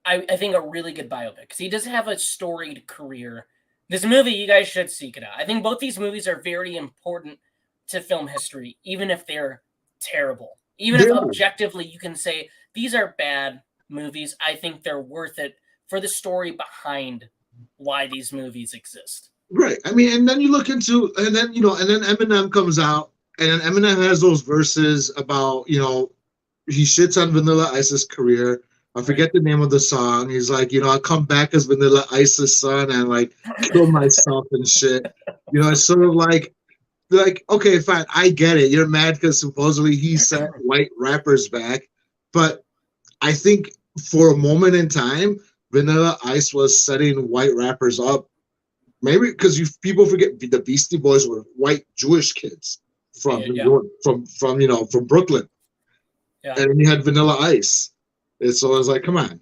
I think a really good biopic, because he doesn't have a storied career. This movie, you guys should seek it out. I think both these movies are very important to film history, even if they're terrible. Even if objectively you can say these are bad movies, I think they're worth it for the story behind why these movies exist. Right. I mean, and then you look into, and then Eminem comes out, and then Eminem has those verses about, he shits on Vanilla Ice's career. I forget the name of the song. He's like, I'll come back as Vanilla Ice's son and like kill myself and shit. It's sort of like, okay, fine, I get it. You're mad because supposedly he sent white rappers back. But I think for a moment in time, Vanilla Ice was setting white rappers up. Maybe because people forget the Beastie Boys were white Jewish kids from New York, from Brooklyn. Yeah. And then you had Vanilla Ice. And so I was like, come on.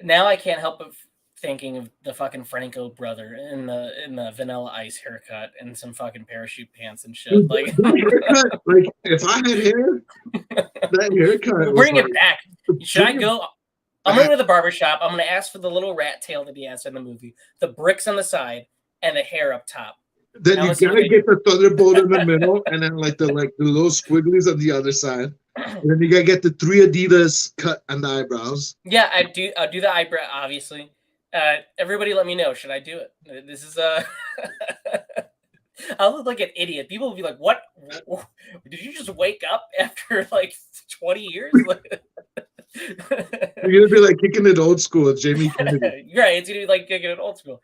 Now I can't help but thinking of the fucking Franco brother in the Vanilla Ice haircut and some fucking parachute pants and shit. Like, haircut, like if I had hair, that haircut. Bring it back. Should I go? I'm going to the barbershop. I'm going to ask for the little rat tail that he has in the movie, the bricks on the side, and the hair up top. Then you gotta get the thunderbolt in the middle, and then like the little squigglies on the other side. And then you gotta get the 3 Adidas cut on the eyebrows. Yeah, I'll do the eyebrow, obviously. Everybody let me know. Should I do it? This is I'll look like an idiot. People will be like, what? Did you just wake up after like 20 years? You're gonna be like kicking it old school with Jamie Kennedy. Right, it's gonna be like kicking it old school.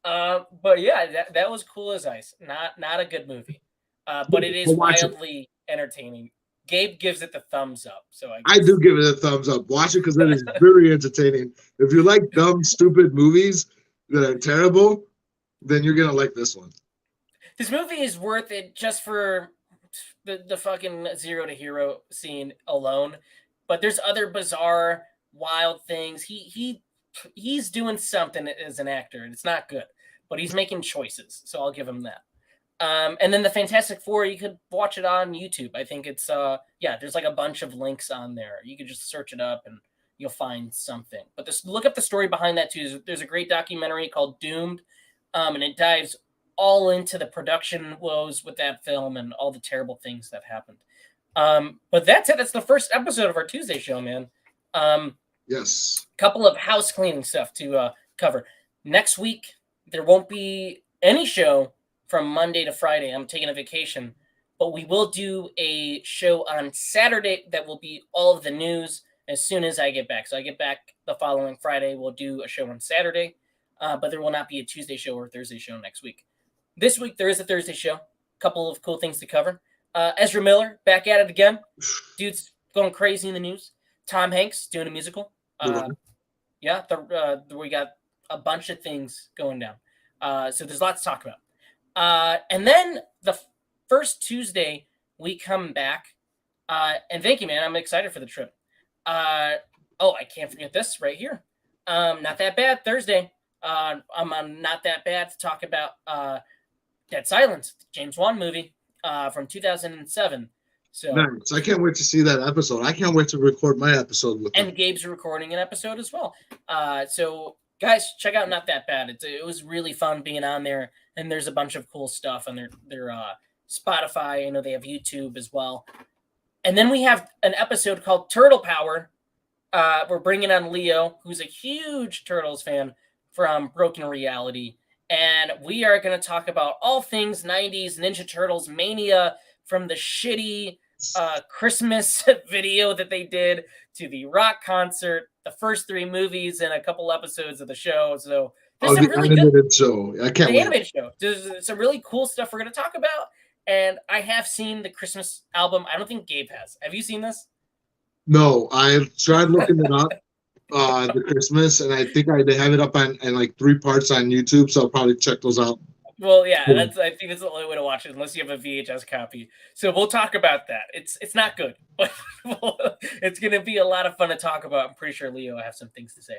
But yeah, that was cool as ice. Not a good movie. But it is wildly entertaining. Gabe gives it the thumbs up. So I do give it a thumbs up. Watch it because it is very entertaining. If you like dumb, stupid movies that are terrible, then you're gonna like this one. This movie is worth it just for the fucking zero to hero scene alone. But there's other bizarre, wild things. He's doing something as an actor, and it's not good, but he's making choices. So I'll give him that. And then the Fantastic Four, you could watch it on YouTube. I think it's there's like a bunch of links on there. You could just search it up and you'll find something. But look up the story behind that too. There's a great documentary called Doomed, and it dives all into the production woes with that film and all the terrible things that happened. But that's it. That's the first episode of our Tuesday show, man. Yes. Couple of house cleaning stuff to cover. Next week, there won't be any show from Monday to Friday. I'm taking a vacation, but we will do a show on Saturday that will be all of the news as soon as I get back. So I get back the following Friday. We'll do a show on Saturday, but there will not be a Tuesday show or Thursday show next week. This week, there is a Thursday show. Couple of cool things to cover. Ezra Miller, back at it again. Dude's going crazy in the news. Tom Hanks doing a musical. We got a bunch of things going down. So there's lots to talk about. And then the first Tuesday, we come back. And thank you, man. I'm excited for the trip. I can't forget this right here. Not That Bad Thursday. I'm on Not That Bad to talk about Dead Silence, James Wan movie from 2007. So nice. I can't wait to see that episode. I can't wait to record my episode with and Gabe's recording an episode as well. So guys, check out Not That Bad. It was really fun being on there, and there's a bunch of cool stuff on their Spotify. I know they have YouTube as well. And then we have an episode called Turtle Power. We're bringing on Leo, who's a huge Turtles fan from Broken Reality. And we are going to talk about all things 90s Ninja Turtles mania, from the shitty Christmas video that they did to the rock concert, the first 3 movies and a couple episodes of the show. So there's some really animated show. I can't wait. Animated show. There's some really cool stuff we're going to talk about. And I have seen the Christmas album. I don't think Gabe has. Have you seen this? No, I tried looking it up. The Christmas, and I think they have it up in like 3 parts on YouTube, so I'll probably check those out. Well, yeah, I think that's the only way to watch it, unless you have a VHS copy. So we'll talk about that. It's not good, but it's going to be a lot of fun to talk about. I'm pretty sure Leo will have some things to say.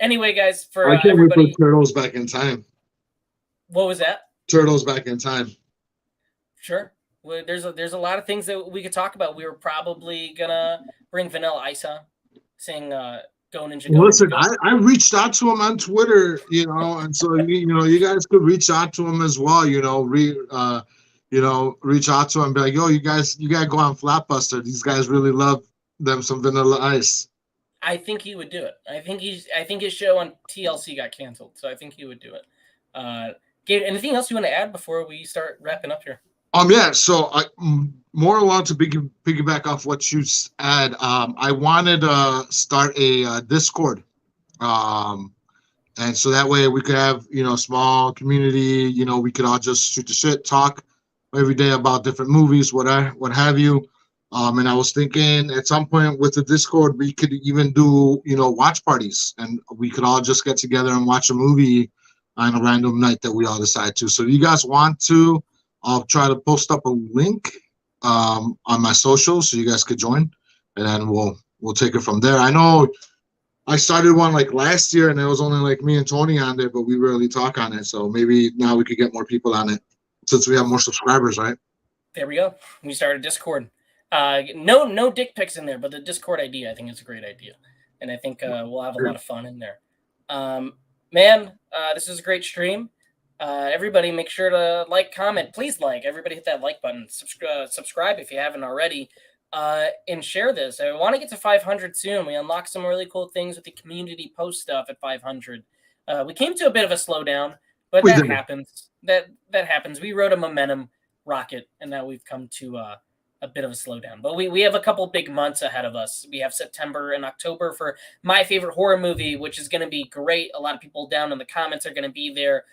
Anyway, guys, for I can't everybody, wait for Turtles Back in Time. What was that? Turtles Back in Time. Sure. Well, there's a lot of things that we could talk about. We were probably gonna bring Vanilla Ice on, saying Go Ninja Go. Listen, Ninja, Go. I reached out to him on Twitter, and so you guys could reach out to him as well. Reach out to him and be like, yo, you gotta go on FLOPBUSTER. These guys really love them some Vanilla Ice. I think he would do it. I think his show on TLC got canceled, so I think he would do it. Gabe, anything else you want to add before we start wrapping up here? Yeah. So more along to piggyback off what you said. I wanted to start a Discord, and so that way we could have small community. We could all just shoot the shit, talk every day about different movies, what have you. And I was thinking at some point with the Discord, we could even do, watch parties, and we could all just get together and watch a movie on a random night that we all decide to. So if you guys want to, I'll try to post up a link on my socials so you guys could join, and then we'll take it from there. I know I started one like last year, and it was only like me and Tony on there, but we rarely talk on it. So maybe now we could get more people on it since we have more subscribers, right? There we go. We started Discord. No dick pics in there, but the Discord idea I think is a great idea, and I think we'll have a lot of fun in there. Man, this is a great stream. Everybody, make sure to like, comment, please like. Everybody, hit that like button. Subscribe if you haven't already, and share this. I want to get to 500 soon. We unlocked some really cool things with the community post stuff at 500. We came to a bit of a slowdown, but that happens. That happens. We rode a momentum rocket, and now we've come to a bit of a slowdown, but we have a couple big months ahead of us. We have September and October for my favorite horror movie, which is going to be great. A lot of people down in the comments are going to be there.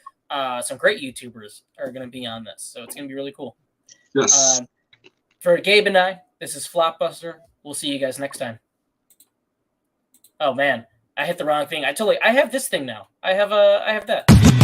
Some great YouTubers are going to be on this, so it's going to be really cool. Yes. For Gabe and I, this is Flopbuster. We'll see you guys next time. Oh man, I hit the wrong thing. I have this thing now. I have that.